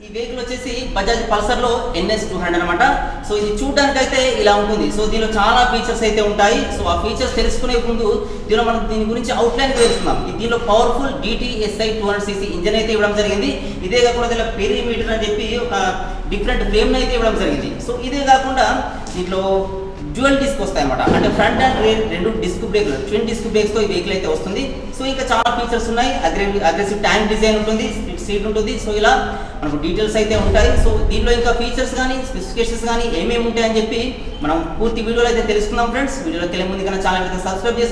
ఈ వెహికల్ వచ్చేసి బజాజ్ పల్సర్ లో NS 200 అనమాట. సో ఇది చూడడానికి అయితే ఇలా ఉంటుంది. సో దీనిలో చాలా ఫీచర్స్ అయితే ఉంటాయి. సో ఆ ఫీచర్స్ తెలుసుకునే ముందు మనం దీని గురించి అవుట్లైన్ తెలుసుకుందాం. దీనిలో పవర్ఫుల్ DTSI 200cc ఇంజన్ అయితే ఇవ్వడం జరిగింది. ఇదే కాకుండా దీనిలో పెరిమీటర్ అని చెప్పి ఒక డిఫరెంట్ ఫ్రేమ్ అయితే ఇవ్వడం జరిగింది. సో ఇదే కాకుండా దీంట్లో డ్యూయల్ డిస్క్ వస్తాయి అనమాట. అంటే ఫ్రంట్ అండ్ రేర్ రెండు డిస్క్ బ్రేక్లు, ట్విన్ డిస్క్ బ్రేక్స్ తో ఈ వెహికల్ అయితే వస్తుంది. సో ఇంకా చాలా ఫీచర్స్ ఉన్నాయి. అగ్రెసివ్ ట్యాంక్ డిజైన్ ఉంటుంది, స్ప్లిట్ సీట్ ఉంటుంది. సో ఇలా మనకు డీటెయిల్స్ అయితే ఉంటాయి. సో దీనిలో ఇంకా ఫీచర్స్ కానీ స్పెసిఫికేషన్స్ కానీ ఏమేమి ఉంటాయని చెప్పి మనం పూర్తి వీడియోలో అయితే తెలుసుకుందాం ఫ్రెండ్స్. వీడియోలోకి వెళ్ళే ముందు కన్నా ఛానల్ అయితే సబ్స్క్రైబ్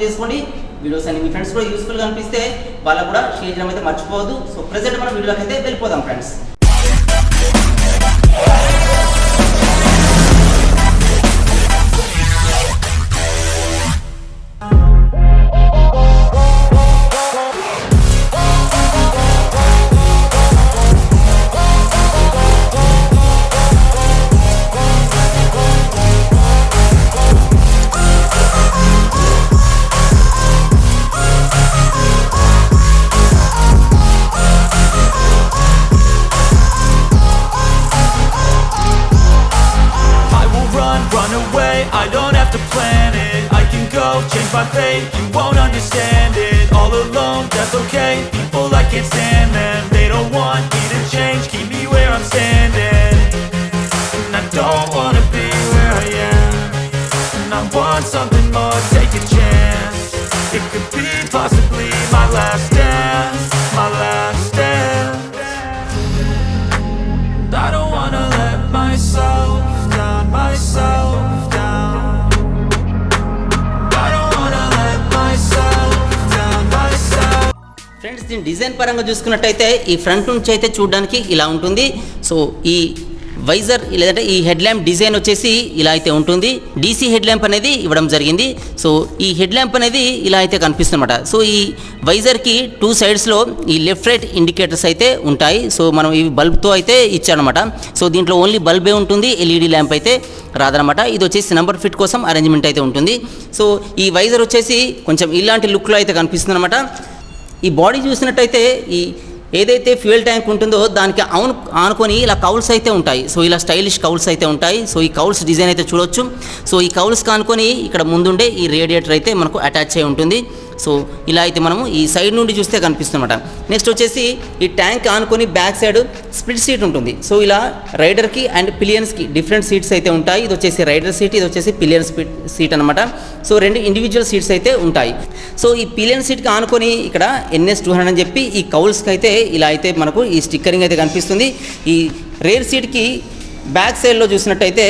చేసుకోండి. వీడియోస్ అన్ని మీ ఫ్రెండ్స్ కూడా యూస్ఫుల్గా అనిపిస్తే వాళ్ళకు కూడా షేర్ చేయడం అయితే మర్చిపోవద్దు. సో ప్రెజెంట్ మనం వీడియోలోకి అయితే వెళ్ళిపోదాం friends. Change my fate, you won't understand it. All alone, that's okay. People, I can't stand them. They don't want me to change, keep me where I'm standing. And I don't wanna be where I am. And I want something more, take a chance. It could be possibly my last dance, my last dance. I don't wanna let myself down, myself down. Friends దీని design పరంగా చూసుకున్నట్టయితే ఈ front నుంచి అయితే చూడడానికి ఇలా ఉంటుంది. So ఈ వైజర్ లేదంటే ఈ హెడ్ ల్యాంప్ డిజైన్ వచ్చేసి ఇలా అయితే ఉంటుంది. DC హెడ్ ల్యాంప్ అనేది ఇవ్వడం జరిగింది. సో ఈ హెడ్ ల్యాంప్ అనేది ఇలా అయితే కనిపిస్తుందన్నమాట. సో ఈ వైజర్కి 2 సైడ్స్లో ఈ లెఫ్ట్ రైట్ ఇండికేటర్స్ అయితే ఉంటాయి. సో మనం ఇవి బల్బ్తో అయితే ఇచ్చారనమాట. సో దీంట్లో ఓన్లీ బల్బే ఉంటుంది, LED ల్యాంప్ అయితే రాదనమాట. ఇది వచ్చేసి నెంబర్ ఫిట్ కోసం అరేంజ్మెంట్ అయితే ఉంటుంది. సో ఈ వైజర్ వచ్చేసి కొంచెం ఇలాంటి లుక్లో అయితే కనిపిస్తుంది అనమాట. ఈ బాడీ చూసినట్టయితే ఈ ఏదైతే ఫ్యూయల్ ట్యాంక్ ఉంటుందో దానికి ఆనుకొని ఇలా కౌల్స్ అయితే ఉంటాయి. సో ఇలా స్టైలిష్ కౌల్స్ అయితే ఉంటాయి. సో ఈ కౌల్స్ డిజైన్ అయితే చూడొచ్చు. సో ఈ కౌల్స్ కానుకొని ఇక్కడ ముందుండే ఈ రేడియేటర్ అయితే మనకు అటాచ్ అయి ఉంటుంది. సో ఇలా అయితే మనము ఈ సైడ్ నుండి చూస్తే కనిపిస్తుందన్నమాట. నెక్స్ట్ వచ్చేసి ఈ ట్యాంక్ ఆనుకొని బ్యాక్ సైడ్ స్ప్లిట్ సీట్ ఉంటుంది. సో ఇలా రైడర్కి అండ్ పిలియన్స్కి డిఫరెంట్ సీట్స్ అయితే ఉంటాయి. ఇది వచ్చేసి రైడర్ సీట్, ఇది వచ్చేసి పిలియన్ సీట్ అనమాట. సో 2 ఇండివిజువల్ సీట్స్ అయితే ఉంటాయి. సో ఈ పిలియన్ సీట్కి ఆనుకొని ఇక్కడ NS 200 అని చెప్పి ఈ కౌల్స్కి అయితే ఇలా అయితే మనకు ఈ స్టిక్కరింగ్ అయితే కనిపిస్తుంది. ఈ రేర్ సీట్కి బ్యాక్ సైడ్లో చూసినట్టయితే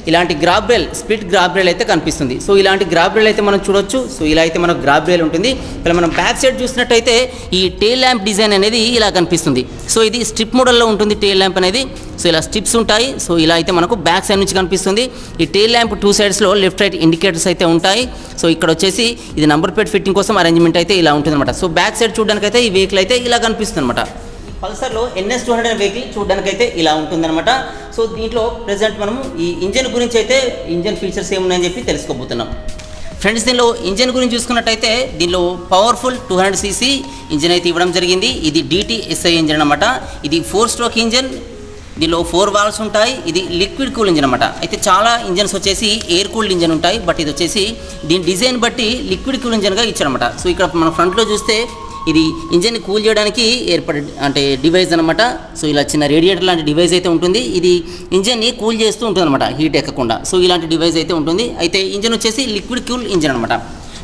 ఇలాంటి గ్రాబ్రేల్, స్ప్లిట్ గ్రాబ్రేల్ అయితే కనిపిస్తుంది. సో ఇలాంటి గ్రాబ్రేల్ అయితే మనం చూడొచ్చు. సో ఇలా అయితే మనకు గ్రాబ్రేల్ ఉంటుంది. ఇలా మనం బ్యాక్ సైడ్ చూసినట్టయితే ఈ టెయిల్ ల్యాంప్ డిజైన్ అనేది ఇలా కనిపిస్తుంది. సో ఇది స్ట్రిప్ మోడల్లో ఉంటుంది టెయిల్ ల్యాంప్ అనేది. సో ఇలా స్ట్రిప్స్ ఉంటాయి. సో ఇలా అయితే మనకు బ్యాక్ సైడ్ నుంచి కనిపిస్తుంది. ఈ టెయిల్ ల్యాంప్ 2 సైడ్స్లో లెఫ్ట్ రైట్ ఇండికేటర్స్ అయితే ఉంటాయి. సో ఇక్కడ వచ్చేసి ఇది నంబర్ ప్లేట్ ఫిట్టింగ్ కోసం అరేంజ్మెంట్ అయితే ఇలా ఉంటుంది అనమాట. సో బ్యాక్ సైడ్ చూడడానికి అయితే ఈ వెహికల్ అయితే ఇలా కనిపిస్తుంది అనమాట. పల్సర్లో NS 200 వెహికల్ చూడడానికి అయితే ఇలా ఉంటుందన్నమాట. సో దీంట్లో ప్రజెంట్ మనము ఈ ఇంజన్ గురించి అయితే ఇంజన్ ఫీచర్స్ ఏమున్నాయని చెప్పి తెలుసుకోబోతున్నాం ఫ్రెండ్స్. దీనిలో ఇంజన్ గురించి చూసుకున్నట్టయితే దీనిలో పవర్ఫుల్ 200cc ఇంజన్ అయితే ఇవ్వడం జరిగింది. ఇది DTSI ఇంజన్ అనమాట. ఇది 4 స్ట్రోక్ ఇంజన్. దీనిలో 4 వాల్వ్స్ ఉంటాయి. ఇది లిక్విడ్ కూల్ ఇంజన్ అనమాట. అయితే చాలా ఇంజన్స్ వచ్చేసి ఎయిర్ కూల్డ్ ఇంజన్ ఉంటాయి. బట్ ఇది వచ్చేసి దీని డిజైన్ బట్టి లిక్విడ్ కూల్ ఇంజన్గా ఇచ్చారనమాట. సో ఇక్కడ మన ఫ్రంట్లో చూస్తే ఇది ఇంజన్ని కూల్ చేయడానికి ఏర్పడే అంటే డివైస్ అనమాట. సో ఇలా చిన్న రేడియేటర్ లాంటి డివైస్ అయితే ఉంటుంది. ఇది ఇంజన్ని కూల్ చేస్తూ ఉంటుంది అనమాట, హీట్ ఎక్కకుండా. సో ఇలాంటి డివైస్ అయితే ఉంటుంది. అయితే ఇంజన్ వచ్చేసి లిక్విడ్ కూల్ ఇంజన్ అనమాట.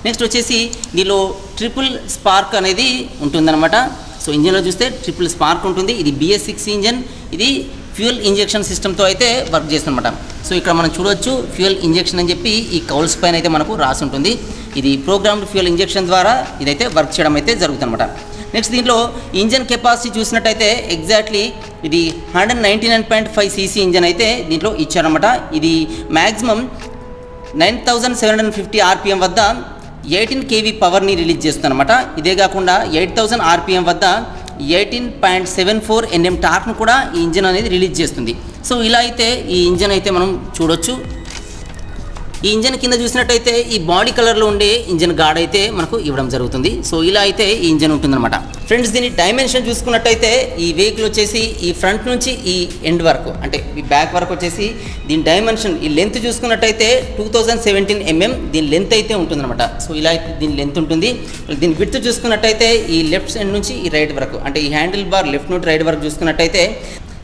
నెక్స్ట్ వచ్చేసి దీనిలో ట్రిపుల్ స్పార్క్ అనేది ఉంటుందన్నమాట. సో ఇంజన్లో చూస్తే ట్రిపుల్ స్పార్క్ ఉంటుంది. ఇది BS6 ఇంజన్. ఇది ఫ్యూయల్ ఇంజెక్షన్ సిస్టమ్తో అయితే వర్క్ చేస్తుందన్నమాట. సో ఇక్కడ మనం చూడవచ్చు ఫ్యూయల్ ఇంజెక్షన్ అని చెప్పి ఈ కౌల్స్ పైన అయితే మనకు రాసి ఉంటుంది. ఇది ప్రోగ్రామ్డ్ ఫ్యూయల్ ఇంజెక్షన్ ద్వారా ఇదైతే వర్క్ చేయడం అయితే జరుగుతుందన్నమాట. నెక్స్ట్ దీంట్లో ఇంజన్ కెపాసిటీ చూసినట్టయితే ఎగ్జాక్ట్లీ ఇది 199.5 cc ఇంజన్ అయితే దీంట్లో ఇచ్చారన్నమాట. ఇది మ్యాక్సిమం 9750 RPM వద్ద 18 kV పవర్ని రిలీజ్ చేస్తుందన్నమాట. ఇదే కాకుండా 8000 RPM వద్ద 18.74 Nm టార్క్ను కూడా ఈ ఇంజన్ అనేది రిలీజ్ చేస్తుంది. సో ఇలా అయితే ఈ ఇంజన్ అయితే మనం చూడొచ్చు. ఈ ఇంజన్ కింద చూసినట్టయితే ఈ బాడీ కలర్లో ఉండే ఇంజన్ గార్డ్ అయితే మనకు ఇవ్వడం జరుగుతుంది. సో ఇలా అయితే ఈ ఇంజన్ ఉంటుందన్నమాట. ఫ్రెండ్స్ దీని డైమెన్షన్ చూసుకున్నట్టయితే ఈ వెహికల్ వచ్చేసి ఈ ఫ్రంట్ నుంచి ఈ ఎండ్ వరకు అంటే ఈ బ్యాక్ వరకు వచ్చేసి దీని డైమెన్షన్ ఈ లెంత్ చూసుకున్నట్టయితే 2017 mm దీని లెంత్ అయితే ఉంటుందన్నమాట. సో ఇలా అయితే దీని లెంత్ ఉంటుంది. దీని విడ్త్ చూసుకున్నట్టయితే ఈ లెఫ్ట్ సైడ్ నుంచి ఈ రైట్ వరకు అంటే ఈ హ్యాండిల్ బార్ లెఫ్ట్ నుండి రైట్ వరకు చూసుకున్నట్టయితే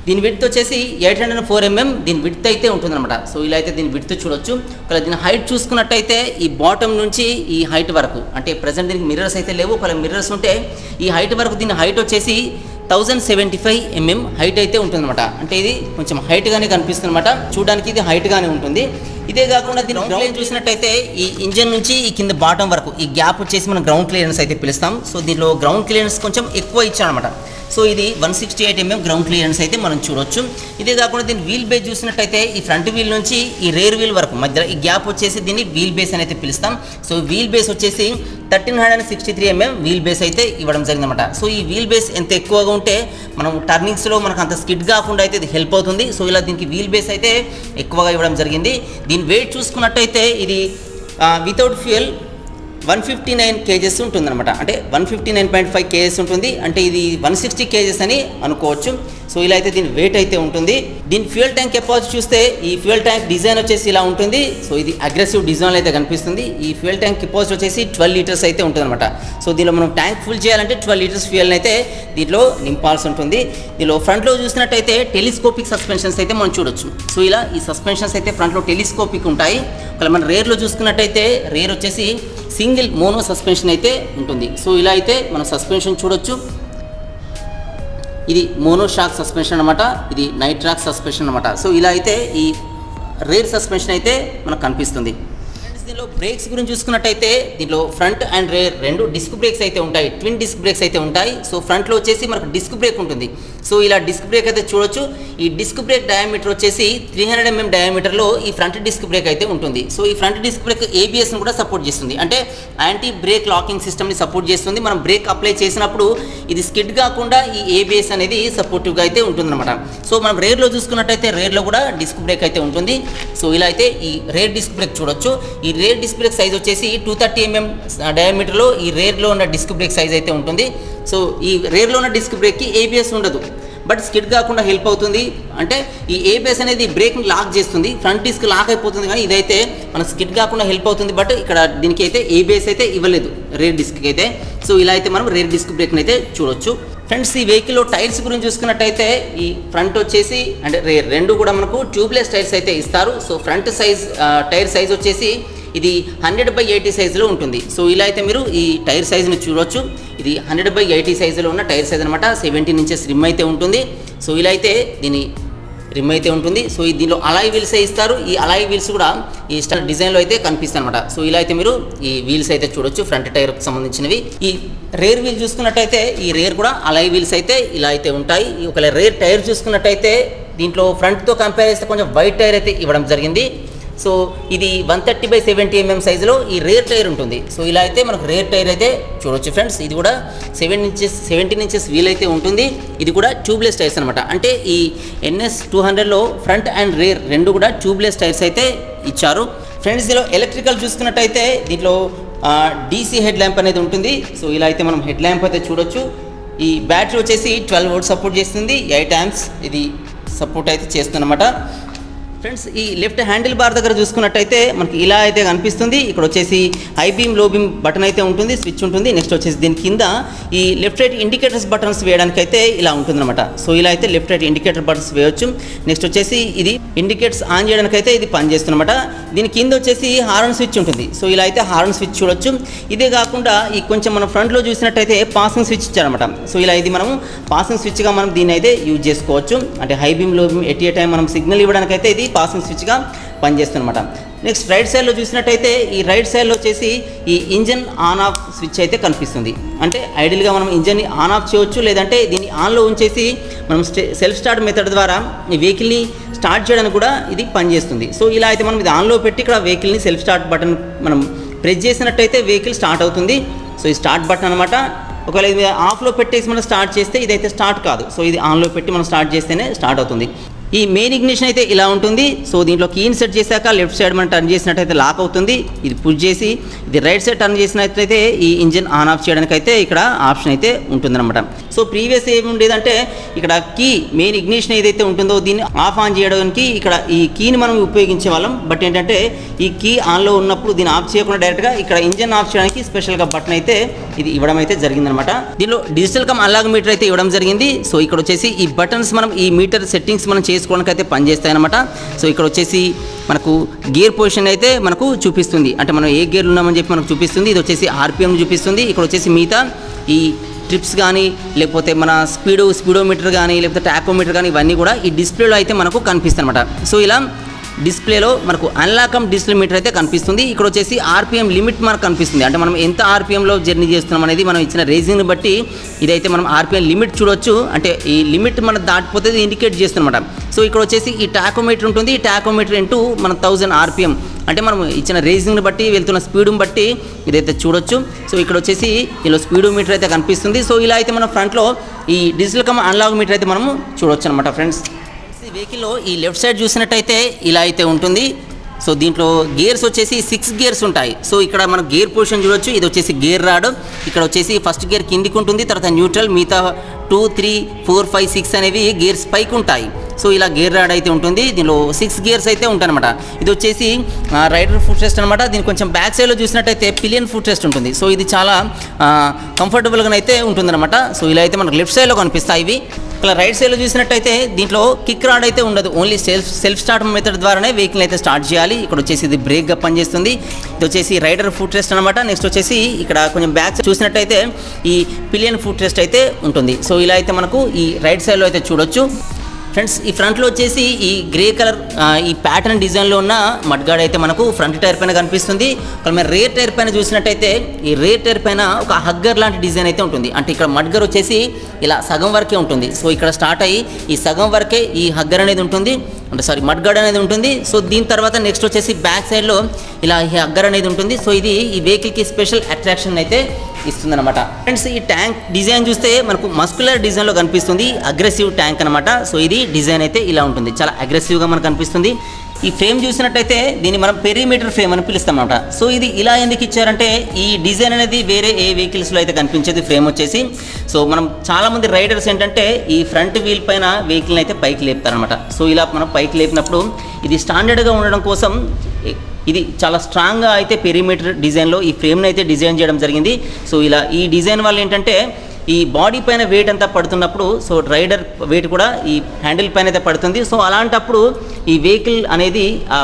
దీని విడ్త్ వచ్చేసి 804 mm దీని విడ్త్ అయితే ఉంటుందన్నమాట. సో ఇలా అయితే దీని విడ్త్ చూడొచ్చు. ఒకవేళ దీని హైట్ చూసుకున్నట్టయితే ఈ బాటమ్ నుంచి ఈ హైట్ వరకు అంటే ప్రజెంట్ దీనికి మిర్రర్స్ అయితే లేవు. ఒకవేళ మిర్రర్స్ ఉంటే ఈ హైట్ వరకు దీని హైట్ వచ్చేసి 1075 mm హైట్ అయితే ఉంటుందన్నమాట. అంటే ఇది కొంచెం హైట్గానే కనిపిస్తుంది అనమాట. చూడడానికి ఇది హైట్గానే ఉంటుంది. ఇదే కాకుండా దీని గ్రౌండ్ క్లియరెన్స్ చూసినట్టయితే ఈ ఇంజన్ నుంచి ఈ కింద బాటం వరకు ఈ గ్యాప్ వచ్చేసి మనం గ్రౌండ్ క్లియరెన్స్ అయితే పిలుస్తాం. సో దీనిలో గ్రౌండ్ క్లియరెన్స్ కొంచెం ఎక్కువ ఇచ్చారనమాట. సో ఇది 168 mm గ్రౌండ్ క్లియరెన్స్ అయితే మనం చూడొచ్చు. ఇదే కాకుండా దీని వీల్ బేస్ చూసినట్టయితే ఈ ఫ్రంట్ వీల్ నుంచి ఈ రేర్ వీల్ వరకు మధ్య ఈ గ్యాప్ వచ్చేసి దీన్ని వీల్ బేస్ అని అయితే పిలుస్తాం. సో వీల్ బేస్ వచ్చేసి 1363 mm వీల్ బేస్ అయితే ఇవ్వడం జరిగిందన్నమాట. సో ఈ వీల్ బేస్ ఎంత ఎక్కువగా ఉంటే మనం టర్నింగ్స్లో మనకు అంత స్కిడ్ కాకుండా అయితే ఇది హెల్ప్ అవుతుంది. సో ఇలా దీనికి వీల్ బేస్ అయితే ఎక్కువగా ఇవ్వడం జరిగింది. దీని వెయిట్ చూసుకున్నట్టయితే ఇది వితౌట్ ఫ్యూయల్ 159 kgs ఉంటుందన్నమాట. అంటే 159.5 kgs ఉంటుంది. అంటే ఇది 160 kgs అని అనుకోవచ్చు. సో ఇలా అయితే దీని వెయిట్ అయితే ఉంటుంది. దీని ఫ్యూయల్ ట్యాంక్ కెపాసిటీ చూస్తే ఈ ఫ్యూయల్ ట్యాంక్ డిజైన్ వచ్చేసి ఇలా ఉంటుంది. సో ఇది అగ్రెసివ్ డిజైన్ అయితే కనిపిస్తుంది. ఈ ఫ్యూయల్ ట్యాంక్ కెపాసిటీ వచ్చేసి 12 లీటర్స్ అయితే ఉంటుందన్నమాట. సో దీనిలో మనం ట్యాంక్ ఫుల్ చేయాలంటే 12 లీటర్స్ ఫ్యూయల్ అయితే దీంట్లో నింపాల్సి ఉంటుంది. దీనిలో ఫ్రంట్లో చూసినట్టయితే టెలిస్కోపిక్ సస్పెన్షన్స్ అయితే మనం చూడొచ్చు. సో ఇలా ఈ సస్పెన్షన్స్ అయితే ఫ్రంట్లో టెలిస్కోపిక్ ఉంటాయి. ఒకవేళ మనం రేర్లో చూసుకున్నట్టయితే రేర్ వచ్చేసి సింగిల్ మోనో సస్పెన్షన్ అయితే ఉంటుంది. సో ఇలా అయితే మనం సస్పెన్షన్ చూడొచ్చు. ఇది మోనో షాక్ సస్పెన్షన్ అనమాట. ఇది నైట్రాక్ సస్పెన్షన్ అనమాట. సో ఇలా అయితే ఈ రేర్ సస్పెన్షన్ అయితే మనకు కనిపిస్తుంది. దీనిలో బ్రేక్స్ గురించి చూసుకున్నట్టయితే దీనిలో ఫ్రంట్ అండ్ రేర్ రెండు డిస్క్ బ్రేక్స్ అయితే ఉంటాయి. ట్విన్ డిస్క్ బ్రేక్స్ అయితే ఉంటాయి. సో ఫ్రంట్లో వచ్చేసి మనకు డిస్క్ బ్రేక్ ఉంటుంది. సో ఇలా డిస్క్ బ్రేక్ అయితే చూడొచ్చు. ఈ డిస్క్ బ్రేక్ డయామీటర్ వచ్చేసి 300 mm డయామీటర్లో ఈ ఫ్రంట్ డిస్క్ బ్రేక్ అయితే ఉంటుంది. సో ఈ ఫ్రంట్ డిస్క్ బ్రేక్ ABSని కూడా సపోర్ట్ చేస్తుంది. అంటే యాంటీ బ్రేక్ లాకింగ్ సిస్టమ్ని సపోర్ట్ చేస్తుంది. మనం బ్రేక్ అప్లై చేసినప్పుడు ఇది స్కిడ్ కాకుండా ఈ ABS అనేది సపోర్టివ్గా అయితే ఉంటుందన్నమాట. సో మనం రేర్లో చూసుకున్నట్టయితే రేర్లో కూడా డిస్క్ బ్రేక్ అయితే ఉంటుంది. సో ఇలా అయితే ఈ రేర్ డిస్క్ బ్రేక్ చూడొచ్చు. ఈ రేర్ డిస్క్ బ్రేక్ సైజ్ వచ్చేసి 230 mm డయామీటర్లో ఈ రేర్లో ఉన్న డిస్క్ బ్రేక్ సైజ్ అయితే ఉంటుంది. సో ఈ రేర్లో ఉన్న డిస్క్ బ్రేక్కి ABS ఉండదు, బట్ స్కిడ్ కాకుండా హెల్ప్ అవుతుంది. అంటే ఈ ABS అనేది బ్రేక్ని లాక్ చేస్తుంది. ఫ్రంట్ డిస్క్ లాక్ అయిపోతుంది, కానీ ఇదైతే మన స్కిడ్ కాకుండా హెల్ప్ అవుతుంది. బట్ ఇక్కడ దీనికి అయితే ABS అయితే ఇవ్వలేదు రేర్ డిస్క్కి అయితే. సో ఇలా అయితే మనం రేర్ డిస్క్ బ్రేక్ని అయితే చూడొచ్చు. ఫ్రెండ్స్ ఈ వెహికల్లో టైర్స్ గురించి చూసుకున్నట్టయితే ఈ ఫ్రంట్ వచ్చేసి అంటే రేర్ రెండు కూడా మనకు ట్యూబ్లెస్ టైర్స్ అయితే ఇస్తారు. So front size tyre size వచ్చేసి ఇది 100/80 సైజులో ఉంటుంది. సో ఇలా అయితే మీరు ఈ టైర్ సైజుని చూడొచ్చు. ఇది 100/80 సైజులో ఉన్న టైర్ సైజ్ అనమాట. 17 inches రిమ్ అయితే ఉంటుంది. సో ఇలా అయితే దీని రిమ్ అయితే ఉంటుంది. సో దీనిలో అలాయ్ వీల్స్ ఇస్తారు. ఈ అలాయ్ వీల్స్ కూడా ఈ స్టార్ డిజైన్లో అయితే కనిపిస్తాయి అనమాట. సో ఇలా అయితే మీరు ఈ వీల్స్ అయితే చూడొచ్చు ఫ్రంట్ టైర్కి సంబంధించినవి. ఈ రేర్ వీల్ చూసుకున్నట్టయితే ఈ రేర్ కూడా అలాయ్ వీల్స్ అయితే ఇలా అయితే ఉంటాయి. ఒకవేళ రేర్ టైర్ చూసుకున్నట్టయితే దీంట్లో ఫ్రంట్తో కంపేర్ చేస్తే కొంచెం వైట్ టైర్ అయితే ఇవ్వడం జరిగింది. సో ఇది 130/70 mm సైజులో ఈ రేర్ టైర్ ఉంటుంది. సో ఇలా అయితే మనకు రేర్ టైర్ అయితే చూడొచ్చు ఫ్రెండ్స్. ఇది కూడా 17 inches వీల్ అయితే ఉంటుంది. ఇది కూడా ట్యూబ్లెస్ టైర్స్ అనమాట. అంటే ఈ NS 200లో ఫ్రంట్ అండ్ రేర్ రెండు కూడా ట్యూబ్లెస్ టైర్స్ అయితే ఇచ్చారు. ఫ్రెండ్స్ దీనిలో ఎలక్ట్రికల్ చూసుకున్నట్టయితే దీంట్లో DC హెడ్ ల్యాంప్ అనేది ఉంటుంది. సో ఇలా అయితే మనం హెడ్ ల్యాంప్ అయితే చూడొచ్చు. ఈ బ్యాటరీ వచ్చేసి 12 volts సపోర్ట్ చేస్తుంది. 8 amps ఇది సపోర్ట్ అయితే చేస్తుందన్నమాట. ఫ్రెండ్స్ ఈ లెఫ్ట్ హ్యాండిల్ బార్ దగ్గర చూసుకున్నట్టయితే మనకి ఇలా అయితే కనిపిస్తుంది. ఇక్కడ వచ్చేసి హై బీమ్ లో బీమ్ బటన్ అయితే ఉంటుంది, స్విచ్ ఉంటుంది. నెక్స్ట్ వచ్చేసి దీని కింద ఈ లెఫ్ట్ రైట్ ఇండికేటర్స్ బటన్స్ వేయడానికి అయితే ఇలా ఉంటుందన్నమాట. సో ఇలా అయితే లెఫ్ట్ రైట్ ఇండికేటర్ బటన్స్ వేయొచ్చు. నెక్స్ట్ వచ్చేసి ఇది ఇండికేటర్స్ ఆన్ చేయడానికి అయితే ఇది పనిచేస్తుందన్నమాట. దీని కింద వచ్చేసి హార్న్ స్విచ్ ఉంటుంది. సో ఇలా అయితే హార్న్ స్విచ్ చూడొచ్చు. ఇదే కాకుండా ఈ కొంచెం మనం ఫ్రంట్లో చూసినట్టయితే పాసింగ్ స్విచ్ ఇచ్చారన్నమాట. సో ఇలా ఇది మనం పాసింగ్ స్విచ్గా మనం దీన్ని అయితే యూజ్ చేసుకోవచ్చు. అంటే హై బీమ్ లో బీమ్ ఎట్ ఏ టైం మనం సిగ్నల్ ఇవ్వడానికి అయితే ఇది పాసింగ్ స్విచ్గా పనిచేస్తుందన్నమాట. నెక్స్ట్ రైట్ సైడ్లో చూసినట్టయితే ఈ రైట్ సైడ్లో వచ్చేసి ఈ ఇంజన్ ఆన్ ఆఫ్ స్విచ్ అయితే కనిపిస్తుంది. అంటే ఐడియల్గా మనం ఇంజన్ని ఆన్ ఆఫ్ చేయవచ్చు, లేదంటే దీన్ని ఆన్లో ఉంచేసి మనం సెల్ఫ్ స్టార్ట్ మెథడ్ ద్వారా ఈ వెహికల్ని స్టార్ట్ చేయడానికి కూడా ఇది పనిచేస్తుంది. సో ఇలా అయితే మనం ఇది ఆన్లో పెట్టి ఇక్కడ వెహికల్ని సెల్ఫ్ స్టార్ట్ బటన్ మనం ప్రెస్ చేసినట్టయితే వెహికల్ స్టార్ట్ అవుతుంది. సో ఈ స్టార్ట్ బటన్ అనమాట. ఒకవేళ ఇది ఆఫ్లో పెట్టేసి మనం స్టార్ట్ చేస్తే ఇదైతే స్టార్ట్ కాదు. సో ఇది ఆన్లో పెట్టి మనం స్టార్ట్ చేస్తేనే స్టార్ట్ అవుతుంది. ఈ మెయిన్ ఇగ్నిషన్ అయితే ఇలా ఉంటుంది. సో దీంట్లో కీని సెట్ చేశాక లెఫ్ట్ సైడ్ మనం టర్న్ చేసినట్టయితే లాక్ అవుతుంది. ఇది పుష్ చేసి ఇది రైట్ సైడ్ టర్న్ చేసినట్లయితే ఈ ఇంజిన్ ఆన్ ఆఫ్ చేయడానికి అయితే ఇక్కడ ఆప్షన్ అయితే ఉంటుందన్నమాట. సో ప్రీవియస్ ఏమి ఉండేదంటే ఇక్కడ కీ మెయిన్ ఇగ్నిషన్ ఏదైతే ఉంటుందో దీన్ని ఆఫ్ ఆన్ చేయడానికి ఇక్కడ ఈ కీని మనం ఉపయోగించే వాళ్ళం. బట్ ఏంటంటే ఈ కీ ఆన్లో ఉన్నప్పుడు దీన్ని ఆఫ్ చేయకుండా డైరెక్ట్గా ఇక్కడ ఇంజిన్ ఆఫ్ చేయడానికి స్పెషల్గా బటన్ అయితే ఇది ఇవ్వడం అయితే జరిగిందనమాట. దీనిలో డిజిటల్ కమ్ అనలాగ్ మీటర్ అయితే ఇవ్వడం జరిగింది. సో ఇక్కడ వచ్చేసి ఈ బటన్స్ మనం ఈ మీటర్ సెట్టింగ్స్ మనం చేసుకోవడానికి అయితే పనిచేస్తాయి అనమాట. సో ఇక్కడ వచ్చేసి మనకు గేర్ పొజిషన్ అయితే మనకు చూపిస్తుంది, అంటే మనం ఏ గేర్లు ఉన్నామని చెప్పి మనకు చూపిస్తుంది. ఇది వచ్చేసి ఆర్పిఎం చూపిస్తుంది. ఇక్కడ వచ్చేసి మిగతా ఈ ట్రిప్స్ కానీ లేకపోతే మన స్పీడోమీటర్ కానీ లేకపోతే టాకోమీటర్ కానీ ఇవన్నీ కూడా ఈ డిస్ప్లేలో అయితే మనకు కనిపిస్తాయి అనమాట. సో ఇలా డిస్ప్లేలో మనకు అన్లాకమ్ డిజిటల్ మీటర్ అయితే కనిపిస్తుంది. ఇక్కడ వచ్చేసి ఆర్పిఎం లిమిట్ మనకు కనిపిస్తుంది, అంటే మనం ఎంత ఆర్పిఎంలో జర్నీ చేస్తున్నాం అనేది మనం ఇచ్చిన రేసింగ్ని బట్టి ఇదైతే మనం ఆర్పిఎం లిమిట్ చూడొచ్చు. అంటే ఈ లిమిట్ మనం దాటిపోతే ఇండికేట్ చేస్తుందన్నమాట. సో ఇక్కడ వచ్చేసి ఈ టాకోమీటర్ ఉంటుంది. ఈ టాకోమీటర్ ఇంటూ మన 1000 ఆర్పిఎం, అంటే మనం ఇచ్చిన రేసింగ్ని బట్టి వెళ్తున్న స్పీడ్ని బట్టి ఇదైతే చూడొచ్చు. సో ఇక్కడ వచ్చేసి ఇలా స్పీడోమీటర్ అయితే కనిపిస్తుంది. సో ఇలా అయితే మనం ఫ్రంట్లో ఈ డిజిటల్ కమ్ అనలాగ్ మీటర్ అయితే మనము చూడొచ్చు అనమాట ఫ్రెండ్స్. ఈ వెహికల్లో ఈ లెఫ్ట్ సైడ్ చూసినట్టయితే ఇలా అయితే ఉంటుంది. సో దీంట్లో గేర్స్ వచ్చేసి 6 గేర్స్ ఉంటాయి. సో ఇక్కడ మనం గేర్ పొజిషన్ చూడొచ్చు. ఇది వచ్చేసి గేర్ రాడ్. ఇక్కడ వచ్చేసి ఫస్ట్ గేర్ కిందికి ఉంటుంది, తర్వాత న్యూట్రల్, మిగతా 2, 3, 4, 5, 6 అనేవి గేర్స్ పైకి ఉంటాయి. సో ఇలా గేర్ రాడ్ అయితే ఉంటుంది. దీనిలో 6 గేర్స్ అయితే ఉంటాయి అనమాట. ఇది వచ్చేసి రైడర్ ఫుట్ రెస్ట్ అనమాట. దీని కొంచెం బ్యాక్ సైడ్లో చూసినట్టయితే పిలియన్ ఫుట్ రెస్ట్ ఉంటుంది. సో ఇది చాలా కంఫర్టబుల్గా అయితే ఉంటుందన్నమాట. సో ఇలా అయితే మనకు లెఫ్ట్ సైడ్లో కనిపిస్తాయి ఇవి. ఇలా రైట్ సైడ్లో చూసినట్టయితే దీంట్లో కిక్ రాడ్ అయితే ఉండదు, ఓన్లీ సెల్ఫ్ స్టార్ట్ మెథడ్ ద్వారానే వెహికల్ అయితే స్టార్ట్ చేయాలి. ఇక్కడ వచ్చేసి ఇది బ్రేక్గా పనిచేస్తుంది. ఇది వచ్చేసి రైడర్ ఫుట్ రెస్ట్ అనమాట. నెక్స్ట్ వచ్చేసి ఇక్కడ కొంచెం బ్యాక్ చూసినట్టయితే ఈ పిలియన్ ఫుట్ రెస్ట్ అయితే ఉంటుంది. సో ఇలా అయితే మనకు ఈ రైట్ సైడ్లో అయితే చూడొచ్చు ఫ్రెండ్స్. ఈ ఫ్రంట్లో వచ్చేసి ఈ గ్రే కలర్ ఈ ప్యాటర్న్ డిజైన్లో ఉన్న మడ్గార్డ్ అయితే మనకు ఫ్రంట్ టైర్ పైన కనిపిస్తుంది. మన రేర్ టైర్ పైన చూసినట్టయితే ఈ రేర్ టైర్ పైన ఒక హగ్గర్ లాంటి డిజైన్ అయితే ఉంటుంది. అంటే ఇక్కడ మడ్గర్ వచ్చేసి ఇలా సగం వరకే ఉంటుంది. సో ఇక్కడ స్టార్ట్ అయ్యి ఈ సగం వరకే ఈ హగ్గర్ అనేది ఉంటుంది, అంటే సారీ మడ్గార్డ్ అనేది ఉంటుంది. సో దీని తర్వాత నెక్స్ట్ వచ్చేసి బ్యాక్ సైడ్లో ఇలా ఈ హగ్గర్ అనేది ఉంటుంది. సో ఇది ఈ వెహికల్కి స్పెషల్ అట్రాక్షన్ అయితే ఇస్తుందన్నమాట ఫ్రెండ్స్. ఈ ట్యాంక్ డిజైన్ చూస్తే మనకు మస్కులర్ డిజైన్లో కనిపిస్తుంది, అగ్రెసివ్ ట్యాంక్ అనమాట. సో ఇది డిజైన్ అయితే ఇలా ఉంటుంది, చాలా అగ్రెసివ్గా మనకు కనిపిస్తుంది. ఈ ఫ్రేమ్ చూసినట్టయితే దీన్ని మనం పెరిమీటర్ ఫ్రేమ్ అని పిలుస్తాం అన్నమాట. సో ఇది ఇలా ఎందుకు ఇచ్చారంటే ఈ డిజైన్ అనేది వేరే ఏ వెహికల్స్లో అయితే కనిపించేది ఫ్రేమ్ వచ్చేసి. సో మనం చాలామంది రైడర్స్ ఏంటంటే ఈ ఫ్రంట్ వీల్ పైన వెహికల్ని అయితే పైకి లేపుతారనమాట. సో ఇలా మనం పైకి లేపినప్పుడు ఇది స్టాండర్డ్గా ఉండడం కోసం ఇది చాలా స్ట్రాంగ్గా అయితే పెరిమీటర్ డిజైన్లో ఈ ఫ్రేమ్ని అయితే డిజైన్ చేయడం జరిగింది. సో ఇలా ఈ డిజైన్ వల్ల ఏంటంటే ఈ బాడీ పైన వెయిట్ అంతా పడుతున్నప్పుడు సో రైడర్ వెయిట్ కూడా ఈ హ్యాండిల్ పైన అయితే పడుతుంది. సో అలాంటప్పుడు ఈ వెహికల్ అనేది ఆ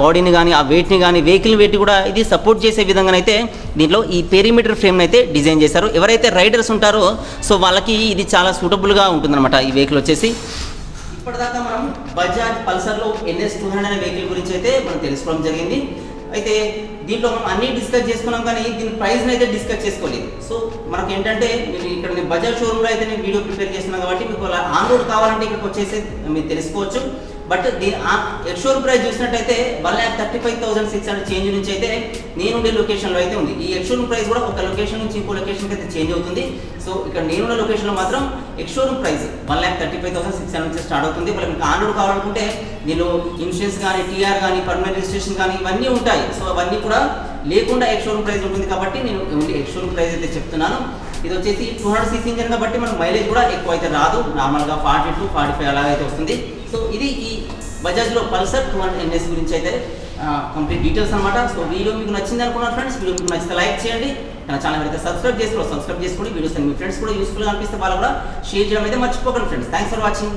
బాడీని కానీ ఆ వెయిట్ని కానీ వెహికల్ వెయిట్ కూడా ఇది సపోర్ట్ చేసే విధంగానైతే దీంట్లో ఈ పెరిమీటర్ ఫ్రేమ్ని అయితే డిజైన్ చేశారు. ఎవరైతే రైడర్స్ ఉంటారో సో వాళ్ళకి ఇది చాలా సూటబుల్గా ఉంటుందన్నమాట ఈ వెహికల్ వచ్చేసి. ఇప్పటిదాకా మనం బజాజ్ పల్సర్లో NS 200 అనే వెహికల్ గురించి అయితే మనం తెలుసుకోవడం జరిగింది. అయితే దీంట్లో మనం అన్నీ డిస్కస్ చేసుకున్నాం, కానీ దీని ప్రైస్ని అయితే డిస్కస్ చేసుకోలేదు. సో మనకు ఏంటంటే మీరు ఇక్కడ నేను బజాజ్ షోరూమ్లో అయితే నేను వీడియో ప్రిపేర్ చేస్తున్నాను కాబట్టి మీకు ఆన్ రోడ్ కావాలంటే ఇక్కడికి వచ్చేసి మీరు తెలుసుకోవచ్చు. బట్ దీని ఎక్స్షోరూమ్ ప్రైస్ చూసినట్టయితే 1,35,600 చేంజ్ నుంచి అయితే నేనుండే లొకేషన్లో అయితే ఉంది. ఈ ఎక్స్షోరూమ్ ప్రైస్ కూడా ఒక లొకేషన్ నుంచి ఇంకో లొకేషన్కి అయితే చేంజ్ అవుతుంది. సో ఇక్కడ నేనున్న లొకేషన్లో మాత్రం ఎక్స్షోరూమ్ ప్రైస్ 1,35,600 నుంచి స్టార్ట్ అవుతుంది. మరి మీకు ఆన్ రోడ్ కావాలనుకుంటే దీనిలో ఇన్సూరెన్స్ కానీ TR కానీ పర్మనెంట్ రిజిస్ట్రేషన్ కానీ ఇవన్నీ ఉంటాయి. సో అవన్నీ కూడా లేకుండా ఎక్స్షోరూమ్ ప్రైస్ ఉంటుంది కాబట్టి నేను ఓన్లీ ఎక్స్షోరూమ్ ప్రైస్ అయితే చెప్తున్నాను. ఇది వచ్చేసి 200cc ఇంజన్ కాబట్టి మనకు మైలేజ్ కూడా ఎక్కువ అయితే రాదు, నార్మల్గా 40 to 45 అలాగైతే వస్తుంది. సో ఇది ఈ బజాజ్లో పల్సర్ 200 NS గురించి అయితే కంప్లీట్ డీటెయిల్స్ అనమాట. సో వీడియో మీకు నచ్చింది అనుకున్నాను ఫ్రెండ్స్. వీడియో మీకు నచ్చితే లైక్ చేయండి, నా ఛానల్ అయితే సబ్స్క్రైబ్ చేసుకోండి. వీడియోస్ మీ ఫ్రెండ్స్ కూడా యూస్ఫుల్గా అనిపిస్తే వాళ్ళు కూడా షేర్ చేయడం అయితే మర్చిపోకండి ఫ్రెండ్స్. Thanks for watching.